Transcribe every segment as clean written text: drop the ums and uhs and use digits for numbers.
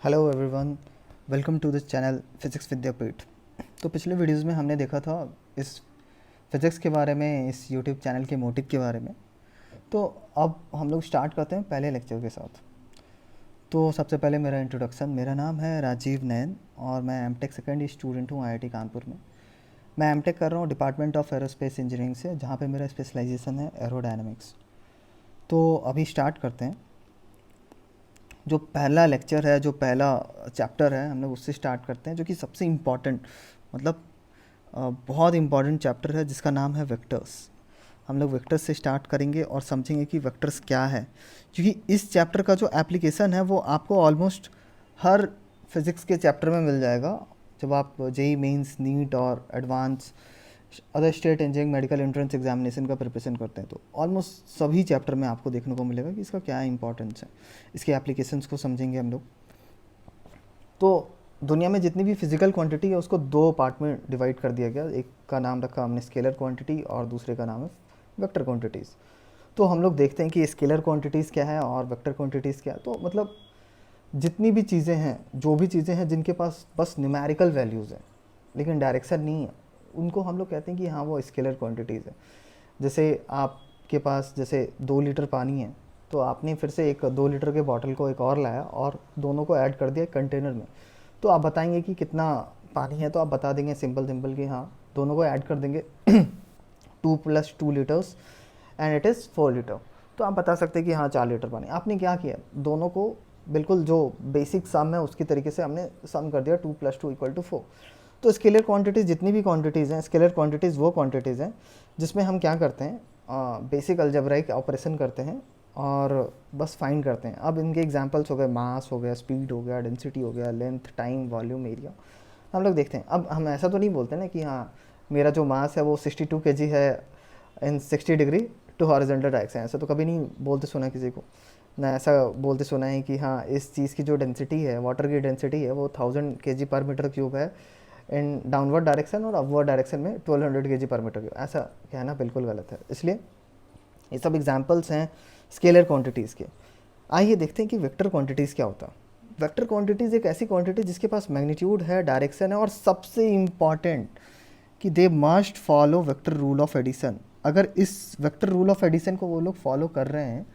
Hello everyone, welcome to this channel physics Vidyapeeth. तो पिछले videos में हमने देखा था इस फिज़िक्स के बारे में, इस यूट्यूब चैनल के मोटिव के बारे में। तो अब हम लोग स्टार्ट करते हैं पहले लेक्चर के साथ। तो सबसे पहले मेरा इंट्रोडक्शन। मेरा नाम है राजीव नैन और मैं एमटेक सेकेंड ईयर स्टूडेंट हूँ आईआईटी कानपुर में। मैं एमटेक कर रहा हूँ डिपार्टमेंट ऑफ एरोस्पेस इंजीनियरिंग से, जहाँ पे मेरा स्पेशलाइजेशन है एरोडायनामिक्स। तो अभी स्टार्ट करते हैं। जो पहला लेक्चर है, जो पहला चैप्टर है, हम लोग उससे स्टार्ट करते हैं, जो कि सबसे इम्पॉर्टेंट, मतलब बहुत इम्पॉर्टेंट चैप्टर है, जिसका नाम है वेक्टर्स। हम लोग वेक्टर्स से स्टार्ट करेंगे और समझेंगे कि वेक्टर्स क्या है, क्योंकि इस चैप्टर का जो एप्लीकेशन है वो आपको ऑलमोस्ट हर फिज़िक्स के चैप्टर में मिल जाएगा। जब आप जेई मेंस, नीट और advance other state engineering medical entrance examination का प्रिपरेशन करते हैं, तो ऑलमोस्ट सभी चैप्टर में आपको देखने को मिलेगा कि इसका क्या इंपॉर्टेंस है। इसके एप्लीकेशंस को समझेंगे हम लोग। तो दुनिया में जितनी भी फिजिकल क्वांटिटी है उसको दो पार्ट में डिवाइड कर दिया गया। एक का नाम रखा हमने स्केलर क्वांटिटी और दूसरे का नाम है वेक्टर क्वांटिटीज़। तो हम लोग देखते हैं कि स्केलर क्वांटिटीज़ क्या है और वेक्टर क्वांटिटीज़ क्या है। तो मतलब जितनी भी चीज़ें हैं, जो भी चीज़ें हैं जिनके पास बस न्यूमेरिकल वैल्यूज़ हैं लेकिन डायरेक्शन नहीं है, उनको हम लोग कहते हैं कि हाँ वो स्केलर क्वांटिटीज़ है। जैसे आपके पास जैसे 2 लीटर पानी है, तो आपने फिर से एक 2 लीटर के बॉटल को एक और लाया और दोनों को ऐड कर दिया एक कंटेनर में। तो आप बताएंगे कि कितना पानी है, तो आप बता देंगे सिंपल सिंपल कि हाँ दोनों को ऐड कर देंगे 2 + 2 litres and it is 4 litre. तो आप बता सकते हैं कि हाँ 4 लीटर पानी। आपने क्या किया, दोनों को बिल्कुल जो बेसिक सम है उसकी तरीके से हमने सम कर दिया 2 + 2 = 4। तो स्केलर क्वांटिटीज़ जितनी भी क्वांटिटीज़ हैं, स्केलर क्वांटिटीज़ वो क्वांटिटीज़ हैं जिसमें हम क्या करते हैं, बेसिक अलजेब्राइक ऑपरेशन करते हैं और बस फाइंड करते हैं। अब इनके एग्जांपल्स हो गए, मास हो गया, स्पीड हो गया, डेंसिटी हो गया, लेंथ, टाइम, वॉल्यूम, एरिया। हम लोग देखते हैं। अब हम ऐसा तो नहीं बोलते ना कि हाँ मेरा जो मास है वो 62 kg है इन 60 डिग्री टू हॉरिजॉन्टल डायरेक्शन। ऐसा तो कभी नहीं बोलते सुना किसी को ना। ऐसा बोलते सुना है कि हाँ इस चीज़ की जो डेंसिटी है, वाटर की डेंसिटी है, वो 1000 kg/m³ है इन डाउनवर्ड डायरेक्शन और अपवर्ड डायरेक्शन में 1200 kg/m³। ऐसा कहना बिल्कुल गलत है। इसलिए ये सब एग्जांपल्स हैं स्केलर क्वांटिटीज़ के। आइए देखते हैं कि वेक्टर क्वांटिटीज़ क्या होता है। वेक्टर क्वांटिटीज़ एक ऐसी क्वांटिटी जिसके पास मैग्नीट्यूड है, डायरेक्शन है और सबसे इम्पॉर्टेंट कि they must follow vector rule of addition. अगर इस वेक्टर रूल ऑफ एडिशन को वो लोग फॉलो कर रहे हैं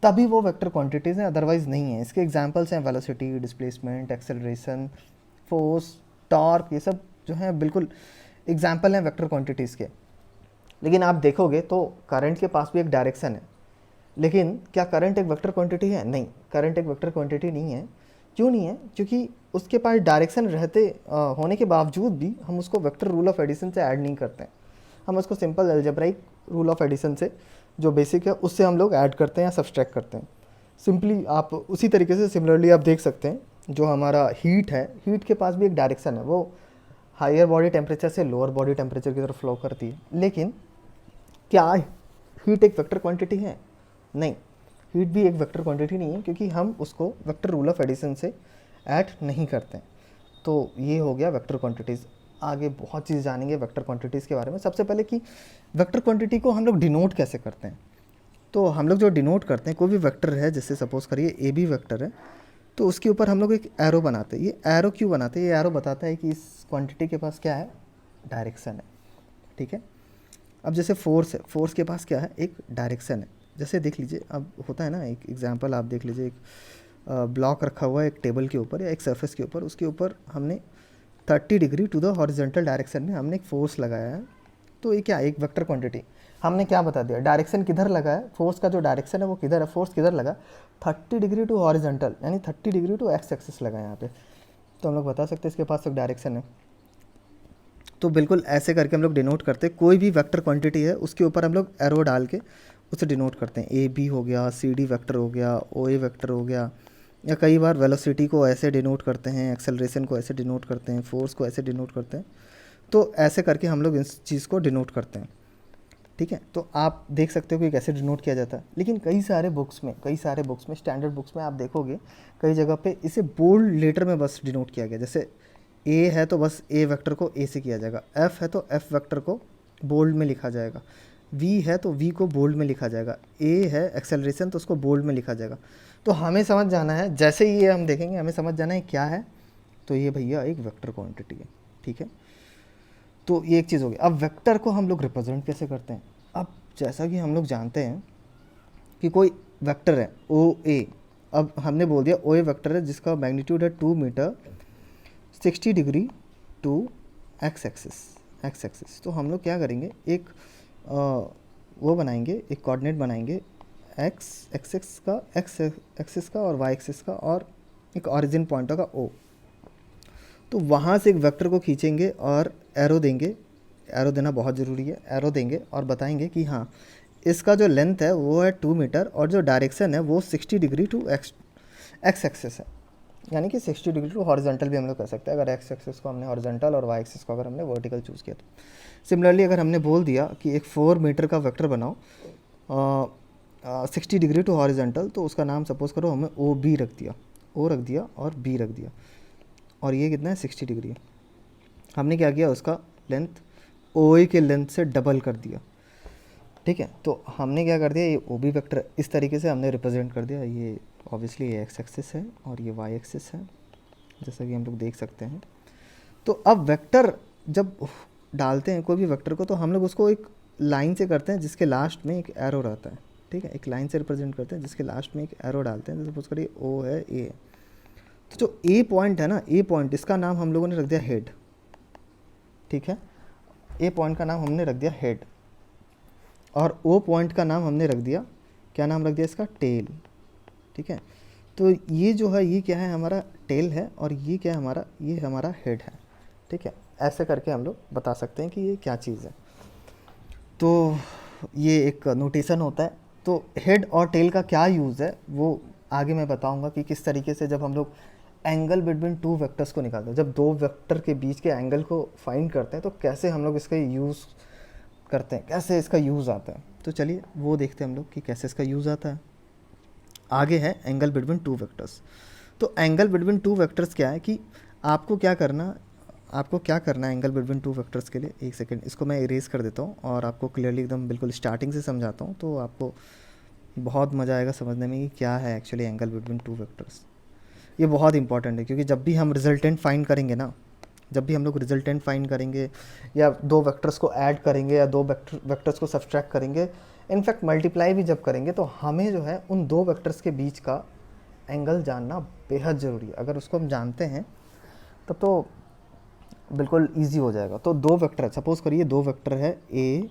तभी वो वेक्टर क्वांटिटीज़ हैं, अदरवाइज़ नहीं है। इसके एग्जांपल्स हैं velocity, displacement, acceleration, force, torque. ये सब जो है बिल्कुल एग्जाम्पल हैं वेक्टर क्वांटिटीज़ के। लेकिन आप देखोगे तो करंट के पास भी एक डायरेक्शन है, लेकिन क्या करंट एक वेक्टर क्वांटिटी है? नहीं, करंट एक वेक्टर क्वांटिटी नहीं है। क्यों नहीं है? क्योंकि उसके पास डायरेक्शन रहते होने के बावजूद भी हम उसको वेक्टर रूल ऑफ एडिशन से ऐड नहीं करते हैं। हम उसको simple algebraic rule of addition से, जो बेसिक है, उससे हम लोग ऐड करते हैं या सब्सट्रैक्ट करते हैं। सिंपली आप उसी तरीके से सिमिलरली आप देख सकते हैं, जो हमारा हीट है, हीट के पास भी एक डायरेक्शन है। वो हायर बॉडी टेम्परेचर से लोअर बॉडी टेम्परेचर की तरफ फ्लो करती है। लेकिन क्या हीट एक वेक्टर क्वांटिटी है? नहीं, हीट भी एक वेक्टर क्वांटिटी नहीं है, क्योंकि हम उसको वेक्टर रूल ऑफ एडिशन से ऐड नहीं करते हैं। तो ये हो गया वेक्टर क्वांटिटीज़। आगे बहुत चीज़ जानेंगे वेक्टर क्वांटिटीज़ के बारे में। सबसे पहले कि वेक्टर क्वांटिटी को हम लोग डिनोट कैसे करते हैं। तो हम लोग जो डिनोट करते हैं, कोई भी वेक्टर है, जैसे सपोज करिए ए बी वेक्टर है, तो उसके ऊपर हम लोग एक एरो बनाते हैं। ये एरो क्यों बनाते हैं? ये एरो बताता है कि इस क्वांटिटी के पास क्या है, डायरेक्शन है। ठीक है। अब जैसे फोर्स है, फोर्स के पास क्या है, एक डायरेक्शन है। जैसे देख लीजिए, अब होता है ना, एक एग्जांपल आप देख लीजिए, एक ब्लॉक रखा हुआ है एक टेबल के ऊपर या एक सरफेस के ऊपर, उसके ऊपर हमने 30 degree to the horizontal direction में हमने एक फोर्स लगाया है। तो ये क्या, एक वेक्टर क्वांटिटी। हमने क्या बता दिया, डायरेक्शन किधर लगा है, फोर्स का जो डायरेक्शन है वो किधर है, फोर्स किधर लगा, 30 डिग्री टू हॉरिजॉन्टल, यानी 30 डिग्री टू एक्स एक्सिस लगा है यहाँ पे। तो हम लोग बता सकते हैं इसके पास एक डायरेक्शन है। तो बिल्कुल ऐसे करके हम लोग डिनोट करते हैं। कोई भी वेक्टर क्वांटिटी है उसके ऊपर हम लोग एरो डाल के उसे डिनोट करते हैं। ए बी हो गया, सी डी वेक्टर हो गया, ओ ए वेक्टर हो गया, या कई बार वेलोसिटी को ऐसे डिनोट करते हैं, एक्सेलरेशन को ऐसे डिनोट करते हैं, फोर्स को ऐसे डिनोट करते हैं। तो ऐसे करके हम लोग इस चीज़ को डिनोट करते हैं। ठीक है। तो आप देख सकते हो कि कैसे डिनोट किया जाता है। लेकिन कई सारे बुक्स में स्टैंडर्ड बुक्स में आप देखोगे कई जगह पे इसे बोल्ड लेटर में बस डिनोट किया गया। जैसे ए है तो बस ए वेक्टर को ए से किया जाएगा, एफ है तो एफ वेक्टर को बोल्ड में लिखा जाएगा, वी है तो वी को बोल्ड में लिखा जाएगा, ए है एक्सेलरेशन तो उसको बोल्ड में लिखा जाएगा। तो हमें समझ जाना है, जैसे ही ये हम देखेंगे हमें समझ जाना है क्या है। तो ये भैया एक वेक्टर क्वांटिटी है, ठीक है। तो ये एक चीज़ हो गई। अब वेक्टर को हम लोग रिप्रेजेंट कैसे करते हैं? अब जैसा कि हम लोग जानते हैं कि कोई वेक्टर है ओ ए, अब हमने बोल दिया ओ ए वेक्टर है जिसका मैग्नीट्यूड है 2 metre 60 degree to X axis. तो हम लोग क्या करेंगे, एक वो बनाएंगे, एक कोऑर्डिनेट बनाएंगे एक्स एक्सिस का, एक्स एक्सिस का और वाई एक्सिस का, और एक ओरिजिन पॉइंट होगा ओ। तो वहाँ से एक वेक्टर को खींचेंगे और एरो देंगे, एरो देना बहुत ज़रूरी है, एरो देंगे और बताएंगे कि हाँ इसका जो लेंथ है वो है 2 मीटर और जो डायरेक्शन है वो 60 डिग्री टू एक्स एक्सिस है, यानी कि 60 डिग्री टू हॉरिजॉन्टल भी हम लोग कर सकते हैं अगर एक्स एक्सिस को हमने हॉरिजॉन्टल और वाई एक्सिस को अगर हमने वर्टिकल चूज़ किया तो। सिमिलरली अगर हमने बोल दिया कि एक 4 मीटर का वेक्टर बनाओ 60 डिग्री टू हॉरिजॉन्टल, तो उसका नाम सपोज करो हमें ओ बी रख दिया, ओ रख दिया और बी रख दिया, और ये कितना है 60 डिग्री है। हमने क्या किया, उसका लेंथ ओ ए के लेंथ से डबल कर दिया, ठीक है। तो हमने क्या कर दिया, ये ओ बी वेक्टर इस तरीके से हमने रिप्रेजेंट कर दिया। ये ऑब्वियसली ये एक्स एक्सिस है और ये वाई एक्सिस है, जैसा कि हम लोग देख सकते हैं। तो अब वेक्टर जब डालते हैं कोई भी वेक्टर को, तो हम लोग उसको एक लाइन से करते हैं जिसके लास्ट में एक एरो रहता है, ठीक है। एक लाइन से रिप्रेजेंट करते हैं जिसके लास्ट में एक एरो डालते हैं। जैसे सपोज करिए ओ है ए, तो जो ए पॉइंट है ना, ए पॉइंट, इसका नाम हम लोगों ने रख दिया हेड, ठीक है। ए पॉइंट का नाम हमने रख दिया हेड, और ओ पॉइंट का नाम हमने रख दिया, क्या नाम रख दिया इसका, टेल, ठीक है। तो ये जो है ये क्या है, हमारा टेल है, और ये क्या है हमारा, ये हमारा हेड है, ठीक है। ऐसे करके हम लोग बता सकते हैं कि ये क्या चीज़ है। तो ये एक नोटेशन होता है। तो हेड और टेल का क्या यूज़ है वो आगे मैं बताऊंगा कि किस तरीके से जब हम लोग एंगल बिटवीन टू वेक्टर्स को निकालते हैं, जब दो वेक्टर के बीच के एंगल को फाइंड करते हैं, तो कैसे हम लोग इसका यूज़ करते हैं, कैसे इसका यूज़ आता है। तो चलिए वो देखते हैं हम लोग कि कैसे इसका यूज़ आता है। आगे है एंगल बिटवीन टू वेक्टर्स। तो एंगल बिटवीन टू वेक्टर्स क्या है कि आपको क्या करना, है एंगल बिटवीन टू वेक्टर्स के लिए। एक सेकंड, इसको मैं इरेज कर देता हूँ और आपको क्लियरली एकदम बिल्कुल स्टार्टिंग से समझाता हूँ, तो आपको बहुत मज़ा आएगा समझने में कि क्या है actually angle between two vectors. ये बहुत इंपॉर्टेंट है क्योंकि जब भी हम रिजल्टेंट फाइंड करेंगे ना, जब भी हम लोग रिजल्टेंट फाइंड करेंगे या दो वेक्टर्स को ऐड करेंगे या दो वेक्टर्स को सब्सट्रैक्ट करेंगे, इनफैक्ट मल्टीप्लाई भी जब करेंगे, तो हमें जो है उन दो वेक्टर्स के बीच का एंगल जानना बेहद ज़रूरी है। अगर उसको हम जानते हैं तब तो बिल्कुल ईजी हो जाएगा। तो दो वेक्टर है, सपोज़ करिए दो वेक्टर है ए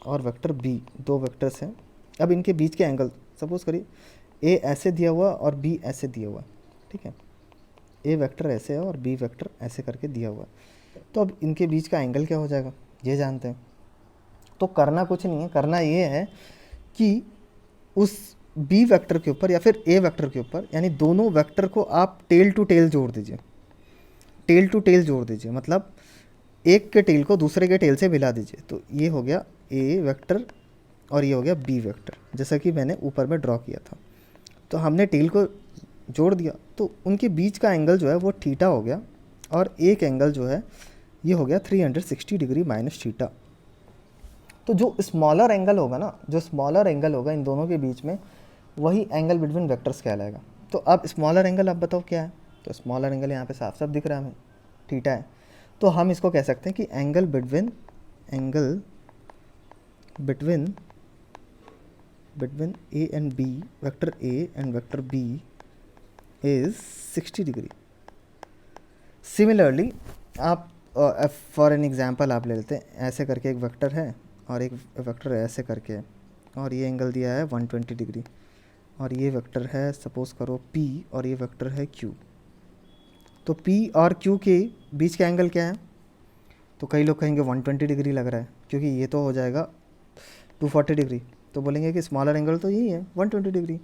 और वेक्टर बी, दो वेक्टर्स हैं। अब इनके बीच के एंगल, सपोज़ करिए ए ऐसे दिया हुआ और बी ऐसे दिया हुआ, ठीक है। ए वेक्टर ऐसे है और बी वेक्टर ऐसे करके दिया हुआ है। तो अब इनके बीच का एंगल क्या हो जाएगा, ये जानते हैं। तो करना कुछ नहीं है, करना ये है कि उस बी वेक्टर के ऊपर या फिर ए वेक्टर के ऊपर, यानी दोनों वेक्टर को आप टेल टू टेल जोड़ दीजिए, टेल टू टेल जोड़ दीजिए, मतलब एक के टेल को दूसरे के टेल से मिला दीजिए। तो ये हो गया ए वेक्टर और ये हो गया बी वेक्टर, जैसा कि मैंने ऊपर में ड्रॉ किया था। तो हमने टेल को जोड़ दिया, तो उनके बीच का एंगल जो है वो थीटा हो गया, और एक एंगल जो है ये हो गया 360 डिग्री माइनस थीटा। तो जो स्मॉलर एंगल होगा ना, जो स्मॉलर एंगल होगा इन दोनों के बीच में, वही एंगल बिटवीन वेक्टर्स कहलाएगा। तो अब स्मॉलर एंगल आप बताओ क्या है, तो स्मॉलर एंगल यहाँ पे साफ साफ दिख रहा है हमें, थीटा है। तो हम इसको कह सकते हैं कि angle between A and B, vector A and vector B is 60 degree. Similarly आप फॉर एन एग्जांपल आप ले लेते हैं, ऐसे करके एक वेक्टर है और एक वेक्टर ऐसे करके है, और ये एंगल दिया है 120 डिग्री, और ये वेक्टर है सपोज करो P और ये वेक्टर है Q। तो P और Q के बीच का एंगल क्या है, तो कई लोग कहेंगे 120 डिग्री लग रहा है, क्योंकि ये तो हो जाएगा 240 डिग्री, तो बोलेंगे कि स्मॉलर एंगल तो यही है 120 डिग्री,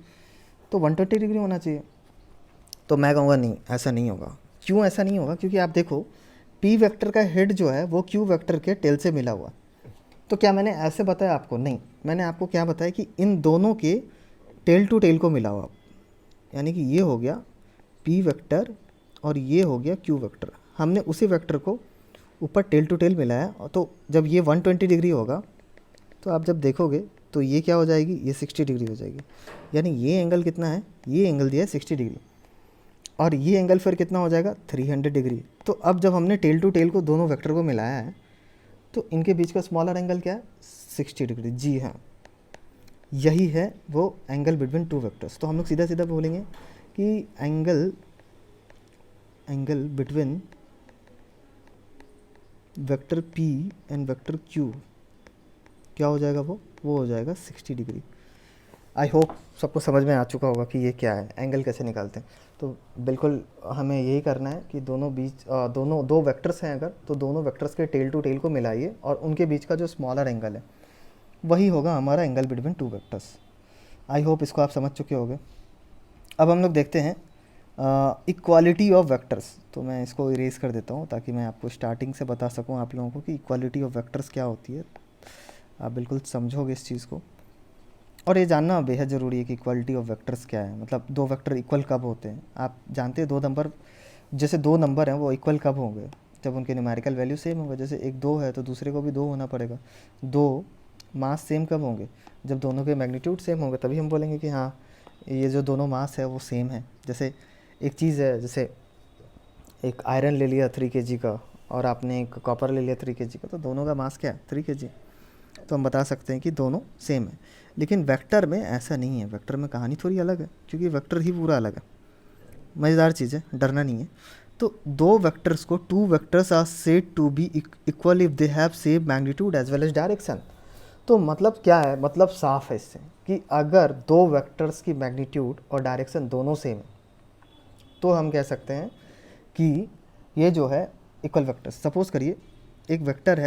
तो 120 डिग्री होना चाहिए। तो मैं कहूँगा नहीं, ऐसा नहीं होगा। क्यों ऐसा नहीं होगा, क्योंकि आप देखो P वेक्टर का हेड जो है वो Q वेक्टर के टेल से मिला हुआ। तो क्या मैंने ऐसे बताया आपको, नहीं, मैंने आपको क्या बताया कि इन दोनों के टेल टू टेल को मिला हुआ, यानी कि ये हो गया P वेक्टर और ये हो गया Q वेक्टर। हमने उसी वेक्टर को ऊपर टेल टू टेल मिलाया, तो जब ये 120 डिग्री होगा तो आप जब देखोगे तो ये क्या हो जाएगी, ये 60 डिग्री हो जाएगी। यानी ये एंगल कितना है, ये एंगल दिया है 60 डिग्री, और ये एंगल फिर कितना हो जाएगा 300 डिग्री। तो अब जब हमने टेल टू टेल को दोनों वेक्टर को मिलाया है तो इनके बीच का स्मॉलर एंगल क्या है 60 डिग्री। जी हाँ, यही है वो एंगल बिटवीन टू वेक्टर्स। तो हम लोग सीधा सीधा बोलेंगे कि angle between vector P and vector Q क्या हो जाएगा, वो हो जाएगा 60 डिग्री। आई होप सबको समझ में आ चुका होगा कि ये क्या है, एंगल कैसे निकालते हैं। तो बिल्कुल हमें यही करना है कि दोनों बीच दोनों दो वेक्टर्स हैं अगर, तो दोनों वेक्टर्स के टेल टू टेल को मिलाइए और उनके बीच का जो स्मॉलर एंगल है वही होगा हमारा angle between two vectors. I hope इसको आप समझ चुके होंगे। अब हम लोग देखते हैं इक्वालिटी ऑफ वेक्टर्स। तो मैं इसको इरेज कर देता हूँ ताकि मैं आपको स्टार्टिंग से बता सकूँ आप लोगों को कि इक्वालिटी ऑफ वेक्टर्स क्या होती है। आप बिल्कुल समझोगे इस चीज़ को, और ये जानना बेहद ज़रूरी है कि इक्वालिटी ऑफ वेक्टर्स क्या है, मतलब दो वेक्टर इक्वल कब होते हैं। आप जानते हैं दो नंबर, जैसे दो नंबर हैं वो इक्वल कब होंगे, जब उनके न्यूमेरिकल वैल्यू सेम होगा। जैसे एक 2 है तो दूसरे को भी 2 होना पड़ेगा। दो मास सेम कब होंगे, जब दोनों के मैग्नीट्यूड सेम होंगे, तभी हम बोलेंगे कि हाँ ये जो दोनों मास है वो सेम है। जैसे एक चीज़ है, जैसे एक आयरन ले लिया 3 kg का और आपने एक कॉपर ले लिया 3 kg का, तो दोनों का मास क्या है 3 kg, तो हम बता सकते हैं कि दोनों सेम है। लेकिन वेक्टर में ऐसा नहीं है, वेक्टर में कहानी थोड़ी अलग है, क्योंकि वेक्टर ही पूरा अलग है। मज़ेदार चीज़ है, डरना नहीं है। तो दो वेक्टर्स को, two vectors are said to be equal if they have same magnitude as well as direction. तो मतलब क्या है, मतलब साफ है इससे कि अगर दो वेक्टर्स की मैग्नीट्यूड और डायरेक्शन दोनों सेम है तो हम कह सकते हैं कि ये जो है इक्वल वेक्टर। सपोज़ करिए एक वेक्टर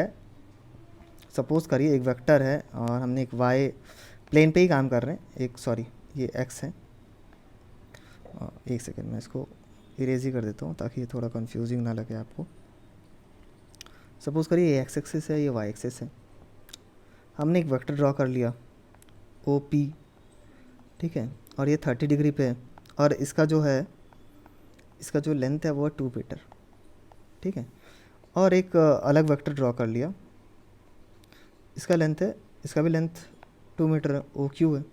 है, और हमने एक वाई प्लेन पे ही काम कर रहे हैं, एक सॉरी ये एक्स है। एक सेकेंड मैं इसको इरेज ही कर देता हूँ ताकि ये थोड़ा कंफ्यूजिंग ना लगे आपको। सपोज़ करिए ये एक्स एक्सिस है, ये वाई एक्सिस है। हमने एक वेक्टर ड्रॉ कर लिया ओ पी, ठीक है, और ये 30 डिग्री पे है, और इसका जो है, इसका जो लेंथ है वो है 2 मीटर, ठीक है। और एक अलग वेक्टर ड्रॉ कर लिया, इसका लेंथ है, इसका भी लेंथ 2 मीटर है, ओ क्यू है,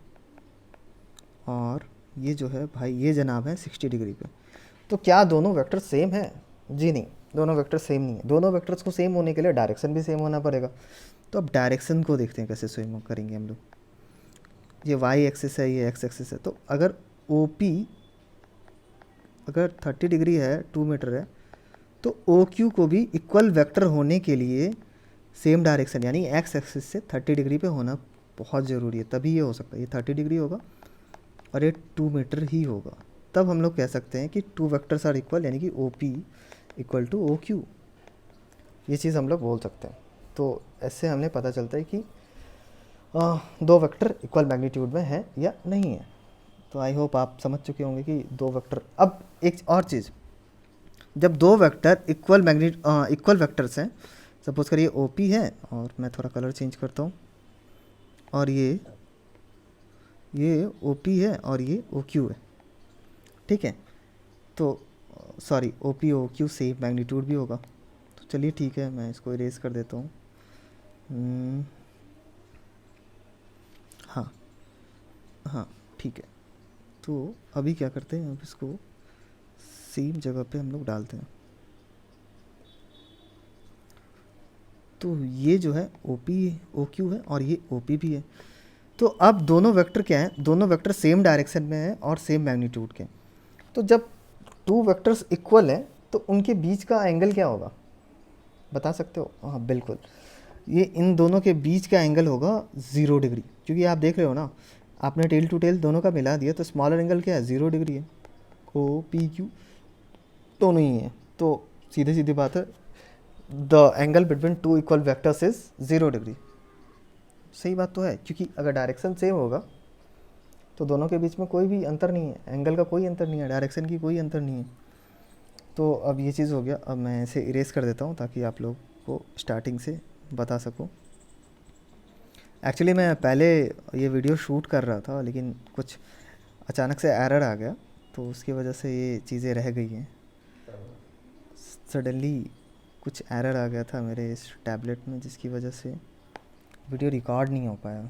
और ये जो है भाई ये जनाब है 60 डिग्री पे। तो क्या दोनों वेक्टर सेम है? जी नहीं, दोनों वेक्टर सेम नहीं है। दोनों वेक्टर्स को सेम होने के लिए डायरेक्शन भी सेम होना पड़ेगा। तो अब डायरेक्शन को देखते हैं कैसे सेम करेंगे हम लोग। ये वाई एक्सिस है, ये एक्स एक्सिस है, तो अगर ओ पी अगर 30 डिग्री है, 2 मीटर है, तो ओ क्यू को भी इक्वल वेक्टर होने के लिए सेम डायरेक्शन यानी एक्स एक्सिस से 30 डिग्री पे होना बहुत ज़रूरी है, तभी ये हो सकता है। ये 30 डिग्री होगा और ये 2 मीटर ही होगा, तब हम लोग कह सकते हैं कि टू वेक्टर्स आर इक्वल, यानी कि O P equal to O Q. ये चीज़ हम लोग बोल सकते हैं। तो ऐसे हमें पता चलता है कि दो वेक्टर इक्वल मैग्नीट्यूड में है या नहीं है। तो आई होप आप समझ चुके होंगे कि दो वेक्टर। अब एक और चीज़, जब दो वेक्टर इक्वल वेक्टर्स हैं, सपोज करिए ओ पी है, और मैं थोड़ा कलर चेंज करता हूँ, और ये ओ पी है और ये ओ क्यू है, ठीक है। तो sorry O P O Q same magnitude भी होगा। तो चलिए ठीक है, मैं इसको इरेज कर देता हूँ। हाँ हाँ ठीक है। तो अभी क्या करते हैं, अब इसको सेम जगह पे हम लोग डालते हैं। तो ये जो है ओ पी ओ क्यू है और ये ओ पी भी है। तो अब दोनों वेक्टर क्या हैं, दोनों वेक्टर सेम डायरेक्शन में हैं और सेम मैग्नीट्यूड के। तो जब टू वेक्टर्स इक्वल हैं तो उनके बीच का एंगल क्या होगा, बता सकते हो? हाँ बिल्कुल, ये इन दोनों के बीच का एंगल होगा 0 डिग्री, क्योंकि आप देख रहे हो ना, आपने टेल टू टेल दोनों का मिला दिया, तो स्मॉलर एंगल क्या है 0 डिग्री है। ओ पी क्यू दोनों ही है, तो सीधी सीधी बात है, the angle between two equal vectors is 0 degree. सही बात तो है, क्योंकि अगर डायरेक्शन सेम होगा तो दोनों के बीच में कोई भी अंतर नहीं है, एंगल का कोई अंतर नहीं है, डायरेक्शन की कोई अंतर नहीं है। तो अब ये चीज़ हो गया। अब मैं इसे इरेज कर देता हूँ ताकि आप लोग को स्टार्टिंग से बता सकूँ। एक्चुअली मैं पहले ये वीडियो शूट कर रहा था, लेकिन कुछ अचानक से एरर आ गया, तो उसकी वजह से ये चीज़ें रह गई हैं। सडनली कुछ एरर आ गया था मेरे इस टैबलेट में, जिसकी वजह से वीडियो रिकॉर्ड नहीं हो पाया।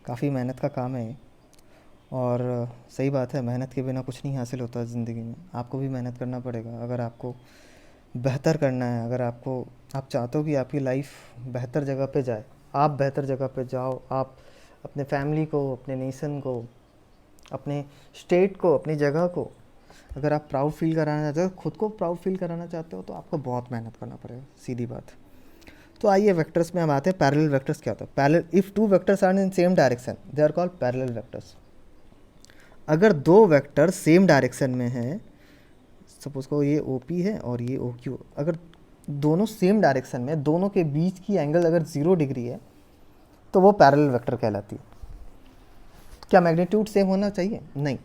काफ़ी मेहनत का काम है ये, और सही बात है, मेहनत के बिना कुछ नहीं हासिल होता ज़िंदगी में। आपको भी मेहनत करना पड़ेगा अगर आपको बेहतर करना है, अगर आप चाहते हो कि आपकी लाइफ बेहतर जगह पे जाए, आप बेहतर जगह पे जाओ, आप अपने फैमिली को, अपने नेशन को, अपने स्टेट को, अपनी जगह को अगर आप प्राउड फील कराना चाहते हो, खुद को प्राउड फील कराना चाहते हो, तो आपको बहुत मेहनत करना पड़ेगा, सीधी बात। तो आइए वेक्टर्स में हम आते हैं। पैरेलल वेक्टर्स क्या होता है? Parallel, if two vectors are in same direction they are called parallel vectors. अगर दो वेक्टर सेम डायरेक्शन में हैं, सपोज को ये ओ पी है और ये ओ क्यू, अगर दोनों सेम डायरेक्शन में, दोनों के बीच की एंगल अगर 0 डिग्री है तो वो पैरेलल वेक्टर कहलाती है। क्या मैग्नीट्यूड सेम होना चाहिए? नहीं,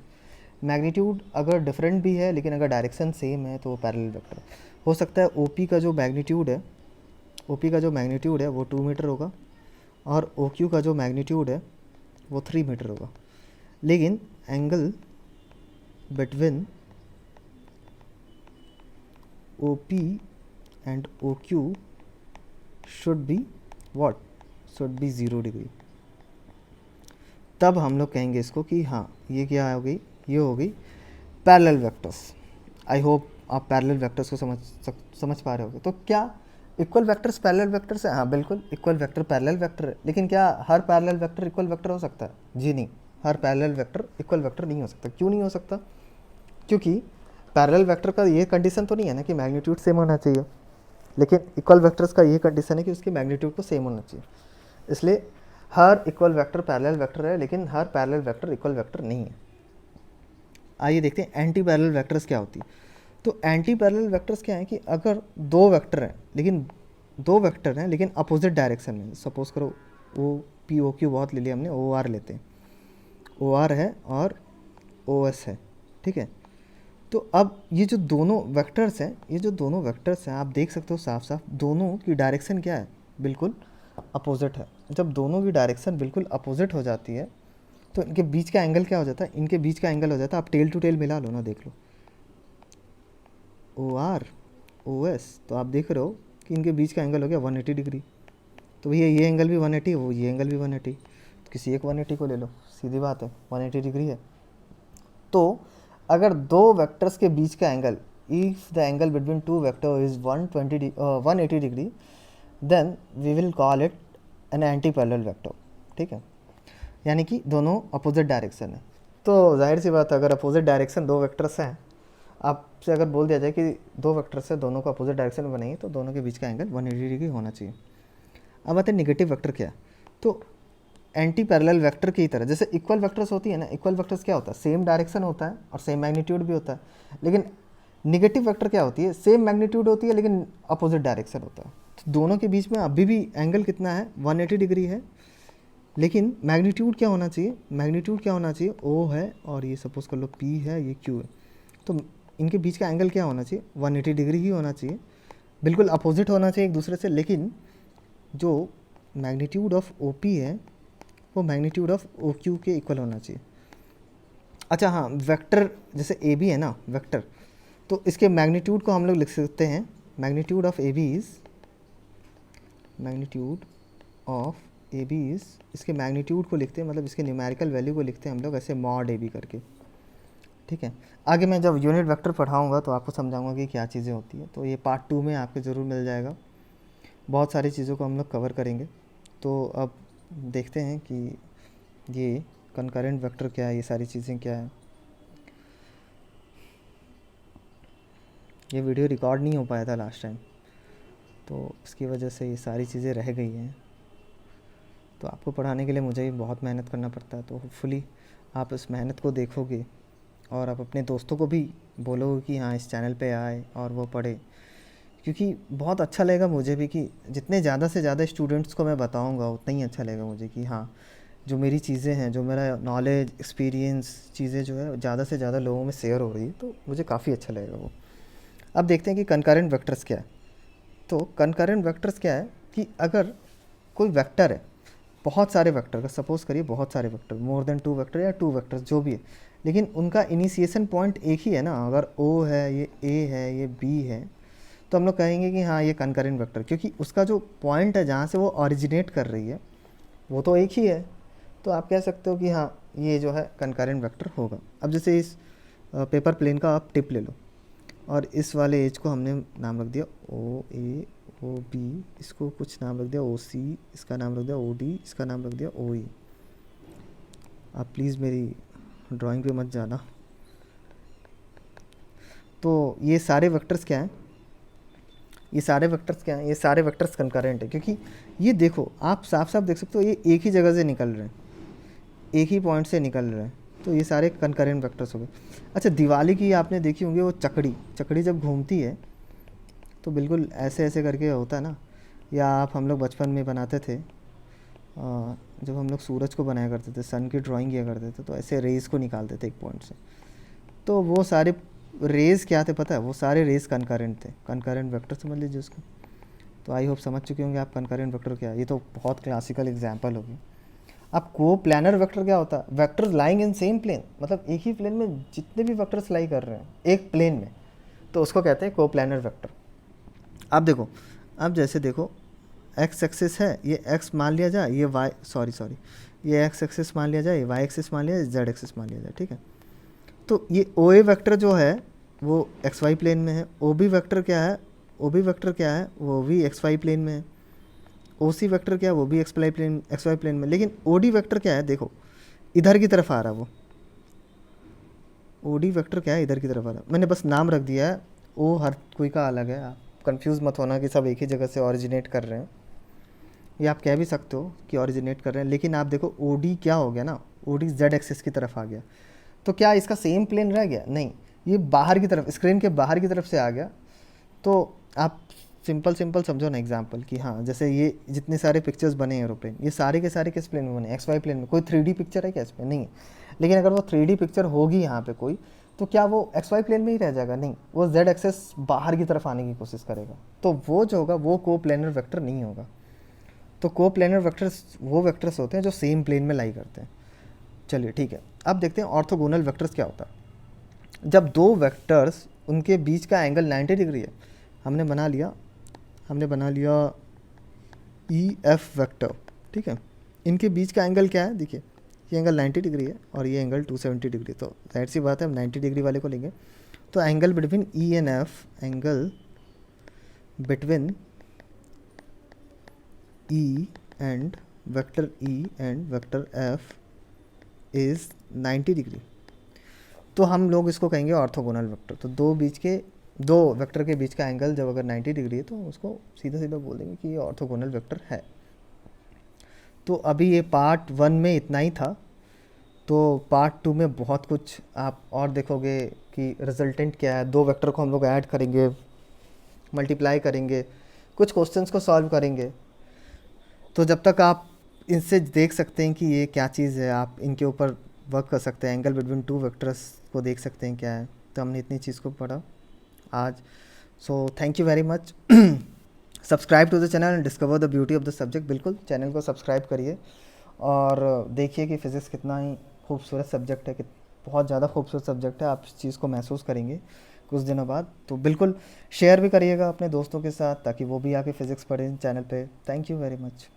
मैग्नीट्यूड अगर डिफरेंट भी है लेकिन अगर डायरेक्शन सेम है तो वो पैरेलल वेक्टर हो सकता है। ओपी का जो मैग्नीट्यूड है, ओपी का जो मैग्नीट्यूड है वो 2 मीटर होगा और ओ क्यू का जो मैग्नीट्यूड है वो 3 मीटर होगा, लेकिन angle between O P and O Q should be what? Should be 0 degree. तब हम लोग कहेंगे इसको कि हाँ, ये क्या हो गई? ये हो गई पैरेलल वेक्टर्स। आई होप आप पैरेलल वेक्टर्स को समझ पा रहे होगे। तो क्या इक्वल वेक्टर्स पैरेलल वेक्टर्स है? हाँ बिल्कुल, इक्वल वेक्टर पैरेलल वेक्टर है, लेकिन क्या हर पैरेलल वेक्टर इक्वल वेक्टर हो सकता है? जी नहीं, हर पैरेलल वेक्टर इक्वल वेक्टर नहीं हो सकता। क्यों नहीं हो सकता? क्योंकि पैरेलल वेक्टर का ये कंडीशन तो नहीं है ना कि मैग्नीट्यूड सेम होना चाहिए, लेकिन इक्वल वेक्टर्स का ये कंडीशन है कि उसकी मैग्नीट्यूड को सेम होना चाहिए। इसलिए हर इक्वल वेक्टर पैरेलल वेक्टर है, लेकिन हर पैरेलल वेक्टर इक्वल वेक्टर नहीं है। आइए देखते हैं एंटी पैरेलल वेक्टर्स क्या होती है। तो एंटी पैरेलल वेक्टर्स क्या है कि अगर दो वेक्टर हैं लेकिन अपोजिट डायरेक्शन में, सपोज करो ओ पी ओ क्यू बहुत ले लिया हमने, ओ आर लेते हैं, ओ आर है और ओ एस है, ठीक है। तो अब ये जो दोनों वेक्टर्स हैं, आप देख सकते हो साफ साफ दोनों की डायरेक्शन क्या है? बिल्कुल अपोजिट है। जब दोनों की डायरेक्शन बिल्कुल अपोजिट हो जाती है तो इनके बीच का एंगल क्या हो जाता है? इनके बीच का एंगल हो जाता है, आप टेल टू टेल मिला लो ना, देख लो ओ आर ओ एस, तो आप देख रहे हो कि इनके बीच का एंगल हो गया 180 डिग्री। तो भैया ये एंगल भी 180, वो ये एंगल भी 180, तो किसी एक 180 को ले लो, सीधी बात है, 180 डिग्री है। तो अगर दो वेक्टर्स के बीच का angle, if the angle between two vector is 180 degree, then we will call it an anti parallel vector, ठीक है। यानी कि दोनों अपोजिट डायरेक्शन है। तो जाहिर सी बात है, अगर अपोजिट डायरेक्शन दो वेक्टर्स हैं, आपसे अगर बोल दिया जाए कि दो वेक्टर्स है, दोनों को अपोजिट डायरेक्शन में बनाइए, तो दोनों के बीच का एंगल 180 डिग्री होना चाहिए। अब आते हैं निगेटिव वेक्टर क्या है। तो एंटी पैरेलल वेक्टर की तरह जैसे इक्वल वेक्टर्स होती है ना, इक्वल वेक्टर्स क्या होता है? सेम डायरेक्शन होता है और सेम मैग्नीट्यूड भी होता है। लेकिन निगेटिव वेक्टर क्या होती है? सेम मैग्नीट्यूड होती है लेकिन अपोजिट डायरेक्शन होता है। तो दोनों के बीच में अभी भी एंगल कितना है? 180 डिग्री है, लेकिन मैग्नीट्यूड क्या होना चाहिए? मैग्नीट्यूड क्या होना चाहिए? ओ है और ये सपोज कर लो पी है, ये क्यू है। तो इनके बीच का एंगल क्या होना चाहिए? 180 डिग्री ही होना चाहिए, बिल्कुल अपोजिट होना चाहिए एक दूसरे से। लेकिन जो मैग्नीट्यूड ऑफ ओ पी है वो मैग्नीट्यूड ऑफ ओ क्यू के इक्वल होना चाहिए। अच्छा हाँ, वेक्टर जैसे ए बी है ना वेक्टर, तो इसके मैग्नीट्यूड को हम लोग लिख सकते हैं, magnitude of A B is, magnitude of A B is, इसके मैग्नीट्यूड को लिखते हैं, मतलब इसके न्यूमेरिकल वैल्यू को लिखते हैं हम लोग ऐसे मॉड ए बी करके, ठीक है। आगे मैं जब यूनिट वेक्टर पढ़ाऊँगा तो आपको समझाऊँगा कि क्या चीज़ें होती हैं, तो ये पार्ट 2 में आपको ज़रूर मिल जाएगा। बहुत सारी चीज़ों को हम लोग कवर करेंगे। तो अब देखते हैं कि ये कंकरेंट वेक्टर क्या है, ये सारी चीज़ें क्या है। ये वीडियो रिकॉर्ड नहीं हो पाया था लास्ट टाइम, तो इसकी वजह से ये सारी चीज़ें रह गई हैं। तो आपको पढ़ाने के लिए मुझे भी बहुत मेहनत करना पड़ता है, तो होपफुली आप इस मेहनत को देखोगे और आप अपने दोस्तों को भी बोलोगे कि हाँ इस चैनल पे आए और वो पढ़े, क्योंकि बहुत अच्छा लगेगा मुझे भी कि जितने ज़्यादा से ज़्यादा स्टूडेंट्स को मैं बताऊँगा उतना ही अच्छा लगेगा मुझे कि हाँ जो मेरी चीज़ें हैं, जो मेरा नॉलेज एक्सपीरियंस चीज़ें जो है ज़्यादा से ज़्यादा लोगों में शेयर हो रही है, तो मुझे काफ़ी अच्छा लगेगा वो। अब देखते हैं कि कंकरेंट वेक्टर्स क्या है। तो कंकरेंट वेक्टर्स क्या है कि अगर कोई वेक्टर है, बहुत सारे वेक्टर का, सपोज़ करिए बहुत सारे वेक्टर, मोर देन 2 वेक्टर या 2 वेक्टर्स जो भी है, लेकिन उनका इनिशिएशन पॉइंट एक ही है ना। अगर ओ है, ये ए है, ये बी है, तो हम लोग कहेंगे कि हाँ ये कंकरेंट वेक्टर, क्योंकि उसका जो पॉइंट है जहाँ से वो ऑरिजिनेट कर रही है वो तो एक ही है। तो आप कह सकते हो कि हाँ ये जो है कंकरेंट वेक्टर होगा। अब जैसे इस पेपर प्लेन का आप टिप ले लो और इस वाले एज को हमने नाम रख दिया ओ ए ओ बी, इसको कुछ नाम रख दिया ओ सी, इसका नाम रख दिया ओ डी, इसका नाम रख दिया ओ ई। आप प्लीज़ मेरी ड्राइंग पे मत जाना। तो ये सारे वेक्टर्स क्या हैं, ये सारे वेक्टर्स क्या हैं, ये सारे वेक्टर्स कंकरेंट है, क्योंकि ये देखो आप साफ साफ देख सकते हो ये एक ही जगह से निकल रहे हैं, एक ही पॉइंट से निकल रहे हैं, तो ये सारे कंकरेंट वेक्टर्स हो गए। अच्छा, दिवाली की आपने देखी होंगी वो चकड़ी, चकड़ी जब घूमती है तो बिल्कुल ऐसे ऐसे करके होता है ना, या आप हम लोग बचपन में बनाते थे जब हम लोग सूरज को बनाया करते थे, सन की ड्राइंग किया करते थे, तो ऐसे रेज़ को निकालते थे एक पॉइंट से, तो वो सारे रेज़ क्या थे पता है, वो सारे रेज़ कंकरेंट थे, कंकरेंट वेक्टर समझ लीजिए उसको। तो आई होप समझ चुके होंगे आप कंकरेंट वेक्टर क्या है। ये तो बहुत क्लासिकल एग्जांपल होगी। अब को प्लानर वेक्टर क्या होता है, vectors lying in same plane, मतलब एक ही प्लेन में जितने भी वेक्टर्स लाई कर रहे हैं एक प्लेन में, तो उसको कहते हैं को प्लानर वेक्टर। आप देखो, अब जैसे देखो एक्स एक्सिस है, ये एक्स मान लिया जाए, ये वाई सॉरी ये एक्स एक्सिस मान लिया जाए, वाई एक्सिस मान लिया जाए, जेड एक्सिस मान लिया जाए, ठीक है। तो ये ओ ए वेक्टर जो है वो एक्स वाई प्लेन में है, ओ बी वेक्टर क्या है, ओ बी वेक्टर क्या है वो भी एक्स वाई प्लेन में है, ओ सी वेक्टर क्या है वो भी एक्स वाई प्लेन में। लेकिन ओ डी वेक्टर क्या है, देखो इधर की तरफ आ रहा है वो, ओ डी वेक्टर क्या है इधर की तरफ आ रहा है। मैंने बस नाम रख दिया है, ओ हर कोई का अलग है, आप कंफ्यूज मत होना कि सब एक ही जगह से ऑरिजिनेट कर रहे हैं, ये आप कह भी सकते हो कि ऑरिजिनेट कर रहे हैं, लेकिन आप देखो ओ डी क्या हो गया ना, ओ डी जेड एक्सिस की तरफ आ गया, तो क्या इसका सेम प्लेन रह गया, नहीं, ये बाहर की तरफ, स्क्रीन के बाहर की तरफ से आ गया। तो आप सिंपल समझो ना एग्जांपल कि हाँ, जैसे ये जितने सारे पिक्चर्स बने हैं एरोप्लेन, ये सारे के सारे किस प्लेन में बने, एक्स वाई प्लेन में। कोई 3D पिक्चर है क्या इसमें, नहीं है। लेकिन अगर वो 3D पिक्चर होगी यहाँ पे कोई, तो क्या वो एक्स वाई प्लेन में ही रह जाएगा, नहीं, वो जेड एक्सेस बाहर की तरफ आने की कोशिश करेगा, तो वो जो होगा वो को प्लेनर वेक्टर नहीं होगा। तो को प्लेनर वेक्टर्स वो वेक्टर्स होते हैं जो सेम प्लेन में लाई करते हैं। चलिए ठीक है, अब देखते हैं ऑर्थोगोनल वेक्टर्स क्या होता है। जब दो वेक्टर्स उनके बीच का एंगल 90 डिग्री है, हमने बना लिया ई एफ वेक्टर, ठीक है। इनके बीच का एंगल क्या है, देखिए ये एंगल 90 डिग्री है और ये एंगल 270 डिग्री, तो जाहिर सी बात है हम 90 डिग्री वाले को लेंगे। तो angle between E and F, angle between E and vector F is 90 degree, तो हम लोग इसको कहेंगे ऑर्थोगोनल वेक्टर। तो दो वेक्टर के बीच का एंगल जब अगर 90 डिग्री है तो उसको सीधा सीधा बोल देंगे कि ये ऑर्थोगोनल वेक्टर है। तो अभी ये पार्ट 1 में इतना ही था, तो पार्ट 2 में बहुत कुछ आप और देखोगे कि रिजल्टेंट क्या है। दो वेक्टर को हम लोग ऐड करेंगे, मल्टीप्लाई करेंगे, कुछ क्वेश्चंस को सॉल्व करेंगे। तो जब तक आप इनसे देख सकते हैं कि ये क्या चीज़ है, आप इनके ऊपर वर्क कर सकते हैं, एंगल बिटवीन टू वेक्टर्स को देख सकते हैं क्या है। तो हमने इतनी चीज़ को पढ़ा आज। So thank you very much. Subscribe to the channel and discover the beauty of the subject. बिल्कुल चैनल को सब्सक्राइब करिए और देखिए कि फ़िज़िक्स कितना ही खूबसूरत सब्जेक्ट है, कि बहुत ज़्यादा खूबसूरत सब्जेक्ट है। आप इस चीज़ को महसूस करेंगे कुछ दिनों बाद। तो बिल्कुल शेयर भी करिएगा अपने दोस्तों के साथ ताकि वो भी आके फ़िज़िक्स पढ़ें चैनल पे। Thank you very much.